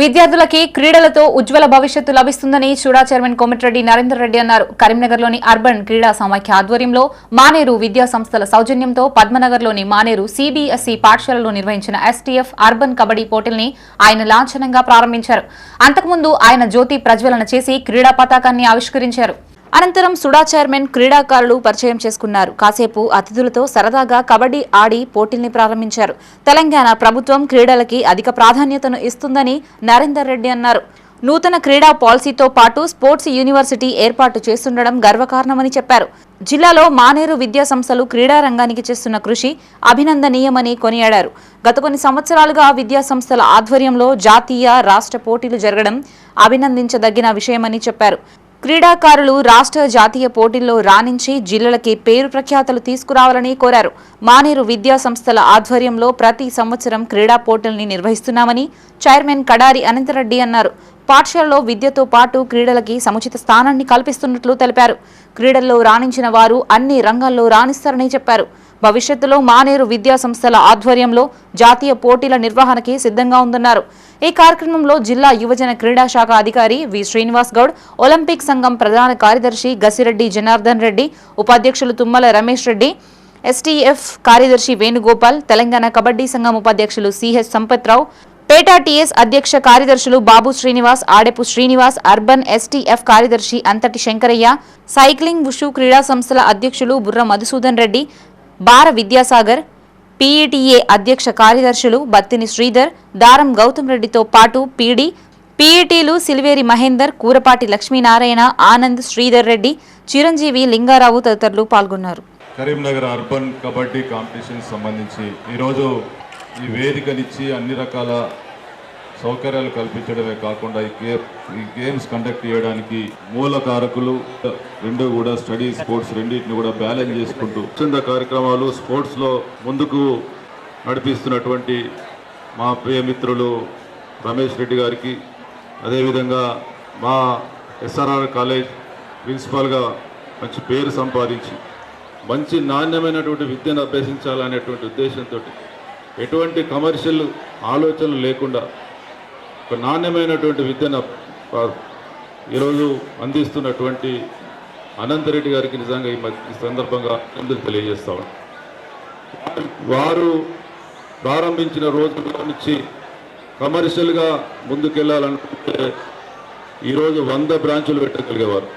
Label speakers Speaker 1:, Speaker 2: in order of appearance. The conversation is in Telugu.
Speaker 1: విద్యార్థులకి క్రీడలతో ఉజ్వల భవిష్యత్తు లభిస్తుందని చూడా చైర్మన్ కోమటిరెడ్డి నరేందర్ రెడ్డి అన్నారు. కరీంనగర్లోని అర్బన్ క్రీడా సమాఖ్య ఆధ్వర్యంలో మానేరు విద్యా సంస్థల సౌజన్యంతో పద్మనగర్లోని మానేరు సిబిఎస్ఈ పాఠశాలలో నిర్వహించిన ఎస్టీఎఫ్ అర్బన్ కబడ్డీ పోటీల్ని ఆయన లాంఛనంగా ప్రారంభించారు. అంతకుముందు ఆయన జ్యోతి ప్రజ్వలన చేసి క్రీడా పతాకాన్ని ఆవిష్కరించారు. అనంతరం సుడా చైర్మన్ క్రీడాకారులు పరిచయం చేసుకున్నారు. కాసేపు అతిథులతో సరదాగా కబడ్డీ ఆడి పోటీల్ని ప్రారంభించారు. తెలంగాణ ప్రభుత్వం క్రీడలకి అధిక ప్రాధాన్యతను ఇస్తుందని నరేందర్ రెడ్డి అన్నారు. నూతన క్రీడా పాలసీతో పాటు స్పోర్ట్స్ యూనివర్సిటీ ఏర్పాటు చేస్తుండడం గర్వకారణమని చెప్పారు. జిల్లాలో మానేరు విద్యా సంస్థలు క్రీడా రంగానికి చేస్తున్న కృషి అభినందనీయమని కొనియాడారు. గత కొన్ని సంవత్సరాలుగా విద్యా సంస్థల ఆధ్వర్యంలో జాతీయ, రాష్ట్ర పోటీలు జరగడం అభినందించదగిన విషయమని చెప్పారు. క్రీడాకారులు రాష్ట్ర, జాతీయ పోటీల్లో రాణించి జిల్లాలకి పేరు ప్రఖ్యాతలు తీసుకురావాలని కోరారు. మానేరు విద్యా సంస్థల ఆధ్వర్యంలో ప్రతి సంవత్సరం క్రీడా పోటీల్ని నిర్వహిస్తున్నామని చైర్మన్ కడారి అనంతరెడ్డి అన్నారు. పాఠశాలలో విద్యతో పాటు క్రీడలకి సముచిత స్థానాన్ని కల్పిస్తున్నట్లు తెలిపారు. క్రీడల్లో రాణించిన వారు అన్ని రంగాల్లో రాణిస్తారని చెప్పారు. భవిష్యత్తులో మానేరు విద్యా సంస్థల ఆధ్వర్యంలో జాతీయ పోటీల నిర్వహణకి సిద్ధంగా ఉందన్నారు. ఈ కార్యక్రమంలో జిల్లా యువజన క్రీడా శాఖ అధికారి వి శ్రీనివాస్ గౌడ్, ఒలింపిక్ సంఘం ప్రధాన కార్యదర్శి గసిరెడ్డి జనార్దన్ రెడ్డి, ఉపాధ్యక్షులు తుమ్మల రమేష్ రెడ్డి, ఎస్టీఎఫ్ కార్యదర్శి వేణుగోపాల్, తెలంగాణ కబడ్డీ సంఘం ఉపాధ్యక్షులు సిహెచ్ సంపత్రావు, పేటా టీఎస్ అధ్యక్ష కార్యదర్శులు బాబు శ్రీనివాస్, ఆడెపు శ్రీనివాస్, అర్బన్ ఎస్టీఎఫ్ కార్యదర్శి అంతటి శంకరయ్య, సైక్లింగ్ వుషు క్రీడా సంస్థల అధ్యక్షులు బుర్ర మధుసూదన్ రెడ్డి, బార విద్యాసాగర్, పీఈటీఏ అధ్యక్ష కార్యదర్శులు బత్తిని శ్రీధర్, దారం గౌతమ్ రెడ్డితో పాటు పీఈటీలు సిల్వేరి మహేందర్, కూరపాటి లక్ష్మీనారాయణ, ఆనంద్, శ్రీధర్ రెడ్డి, చిరంజీవి, లింగారావు తదితరులు పాల్గొన్నారు.
Speaker 2: కరీంనగర్ అర్బన్ కబడ్డీ కాంపిటీషన్ సంబంధించి ఈరోజు ఈ వేదికనిచ్చి అన్ని రకాల సౌకర్యాలు కల్పించడమే కాకుండా ఈ గేమ్స్ కండక్ట్ చేయడానికి మూల కారకులు రెండు కూడా స్టడీ, స్పోర్ట్స్ రెండింటిని కూడా బ్యాలెన్స్ చేసుకుంటూ చిన్న కార్యక్రమాలు స్పోర్ట్స్లో ముందుకు నడిపిస్తున్నటువంటి మా ప్రియమిత్రులు రమేష్ రెడ్డి గారికి, అదేవిధంగా మా ఎస్ఆర్ఆర్ కాలేజ్ ప్రిన్సిపాల్గా మంచి పేరు సంపాదించి మంచి నాణ్యమైనటువంటి విద్యను అభ్యసించాలనేటువంటి ఉద్దేశంతో ఎటువంటి కమర్షియల్ ఆలోచనలు లేకుండా ఒక నాణ్యమైనటువంటి విద్యను ఈరోజు అందిస్తున్నటువంటి అనంతరెడ్డి గారికి నిజంగా ఈ సందర్భంగా తెలియజేస్తాం. వారు ప్రారంభించిన రోజు నుంచి కమర్షియల్గా ముందుకెళ్లాలనుకుంటే ఈరోజు 100 బ్రాంచులు పెట్టగలిగేవారు.